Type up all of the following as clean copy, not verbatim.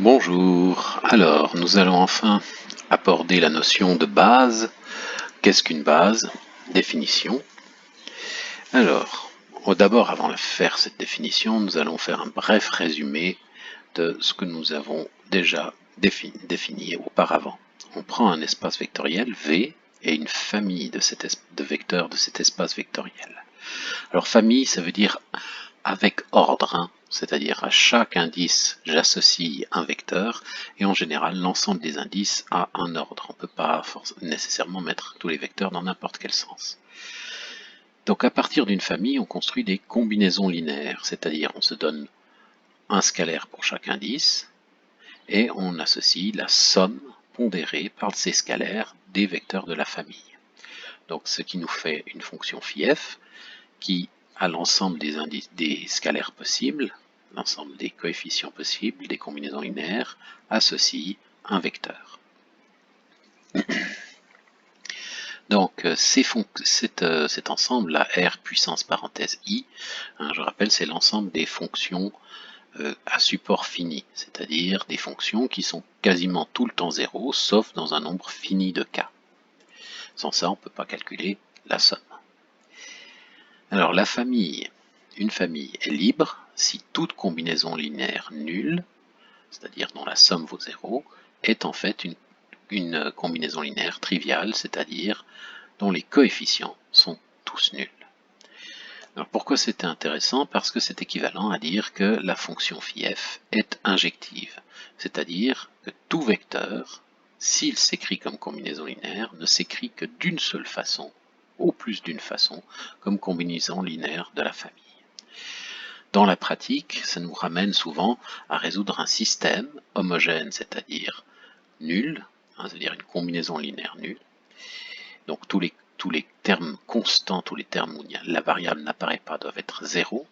Bonjour, alors nous allons enfin aborder la notion de base. Qu'est-ce qu'une base? Définition. Alors, d'abord avant de faire cette définition, nous allons faire un bref résumé de ce que nous avons déjà défini auparavant. On prend un espace vectoriel V et une famille de vecteurs de cet espace vectoriel. Alors famille, ça veut dire avec ordre, hein, c'est-à-dire à chaque indice j'associe un vecteur et en général l'ensemble des indices a un ordre. On ne peut pas nécessairement mettre tous les vecteurs dans n'importe quel sens. Donc à partir d'une famille on construit des combinaisons linéaires, c'est-à-dire on se donne un scalaire pour chaque indice et on associe la somme pondérée par ces scalaires des vecteurs de la famille. Donc ce qui nous fait une fonction φ qui à l'ensemble des scalaires possibles, l'ensemble des coefficients possibles, des combinaisons linéaires, associe un vecteur. Donc cet ensemble, la R puissance parenthèse I, hein, je rappelle, c'est l'ensemble des fonctions à support fini, c'est-à-dire des fonctions qui sont quasiment tout le temps zéro, sauf dans un nombre fini de cas. Sans ça, on ne peut pas calculer la somme. Alors la famille, une famille est libre si toute combinaison linéaire nulle, c'est-à-dire dont la somme vaut 0, est en fait une combinaison linéaire triviale, c'est-à-dire dont les coefficients sont tous nuls. Alors pourquoi c'était intéressant? Parce que c'est équivalent à dire que la fonction φ est injective, c'est-à-dire que tout vecteur, s'il s'écrit comme combinaison linéaire, ne s'écrit que d'une seule façon, au plus d'une façon, comme combinaison linéaire de la famille. Dans la pratique, ça nous ramène souvent à résoudre un système homogène, c'est-à-dire nul, hein, c'est-à-dire une combinaison linéaire nulle. Donc tous les termes constants, tous les termes où la variable n'apparaît pas doivent être 0.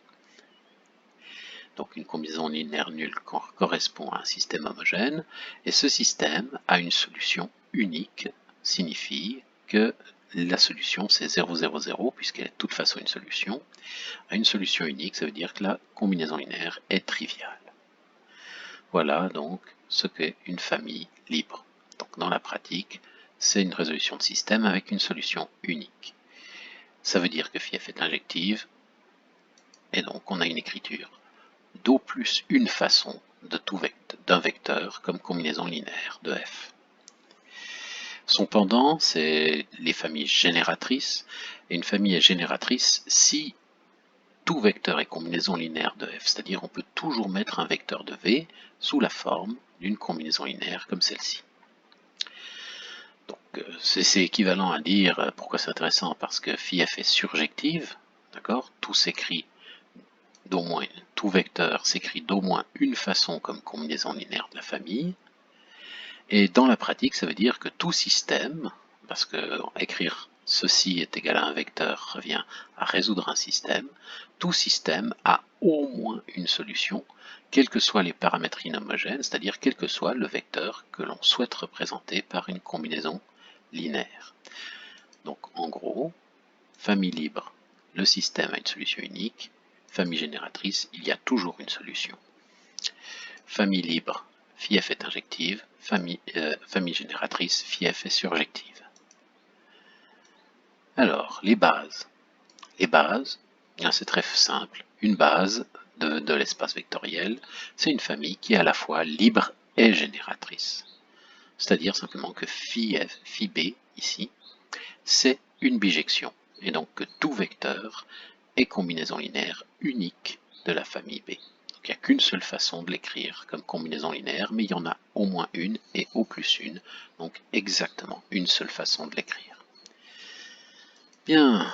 Donc une combinaison linéaire nulle correspond à un système homogène, et ce système a une solution unique, signifie que la solution c'est 0, 0, 0, puisqu'elle est de toute façon une solution. À une solution unique, ça veut dire que la combinaison linéaire est triviale. Voilà donc ce qu'est une famille libre. Donc dans la pratique, c'est une résolution de système avec une solution unique. Ça veut dire que φ est injective, et donc on a une écriture d'au plus une façon d'un vecteur comme combinaison linéaire de f. Son pendant, c'est les familles génératrices, et une famille est génératrice si tout vecteur est combinaison linéaire de f, c'est-à-dire on peut toujours mettre un vecteur de v sous la forme d'une combinaison linéaire comme celle-ci. Donc c'est équivalent à dire, pourquoi c'est intéressant, parce que φ est surjective, d'accord, tout vecteur s'écrit d'au moins une façon comme combinaison linéaire de la famille, et dans la pratique ça veut dire que tout système, parce que écrire ceci est égal à un vecteur revient à résoudre un système, tout système a au moins une solution, quels que soient les paramètres inhomogènes, c'est-à-dire quel que soit le vecteur que l'on souhaite représenter par une combinaison linéaire. Donc en gros, famille libre, le système a une solution unique, famille génératrice, il y a toujours une solution. Famille libre, φ est injective, famille génératrice, φ est surjective. Alors, les bases. Les bases, c'est très simple. Une base de l'espace vectoriel, c'est une famille qui est à la fois libre et génératrice. C'est-à-dire simplement que φ b, ici, c'est une bijection, et donc que tout vecteur est combinaison linéaire unique de la famille B. Donc il n'y a qu'une seule façon de l'écrire comme combinaison linéaire, mais il y en a au moins une et au plus une, donc exactement une seule façon de l'écrire. Bien,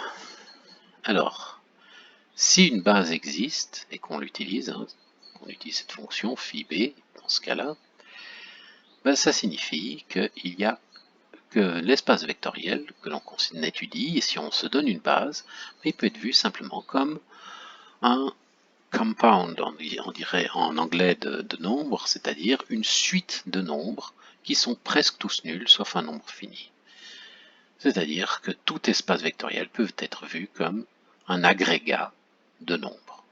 alors, si une base existe et qu'on l'utilise, on utilise cette fonction φ b dans ce cas-là, ben ça signifie qu'il y a que l'espace vectoriel que l'on étudie, et si on se donne une base, il peut être vu simplement comme un compound, on dirait en anglais de nombres, c'est-à-dire une suite de nombres qui sont presque tous nuls, sauf un nombre fini. C'est-à-dire que tout espace vectoriel peut être vu comme un agrégat de nombres.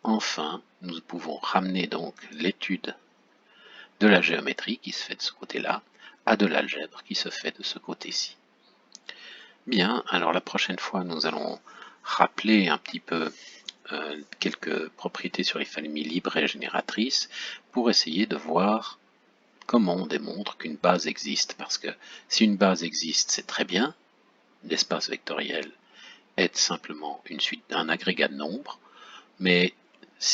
Enfin, nous pouvons ramener donc l'étude de la géométrie qui se fait de ce côté-là à de l'algèbre qui se fait de ce côté-ci. Bien, alors la prochaine fois, nous allons rappeler un petit peu quelques propriétés sur les familles libres et génératrices pour essayer de voir comment on démontre qu'une base existe. Parce que si une base existe, c'est très bien. L'espace vectoriel est simplement une suite d'un agrégat de nombres, mais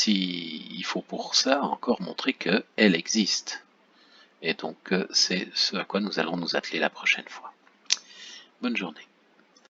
il faut pour ça encore montrer qu'elle existe. Et donc c'est ce à quoi nous allons nous atteler la prochaine fois. Bonne journée.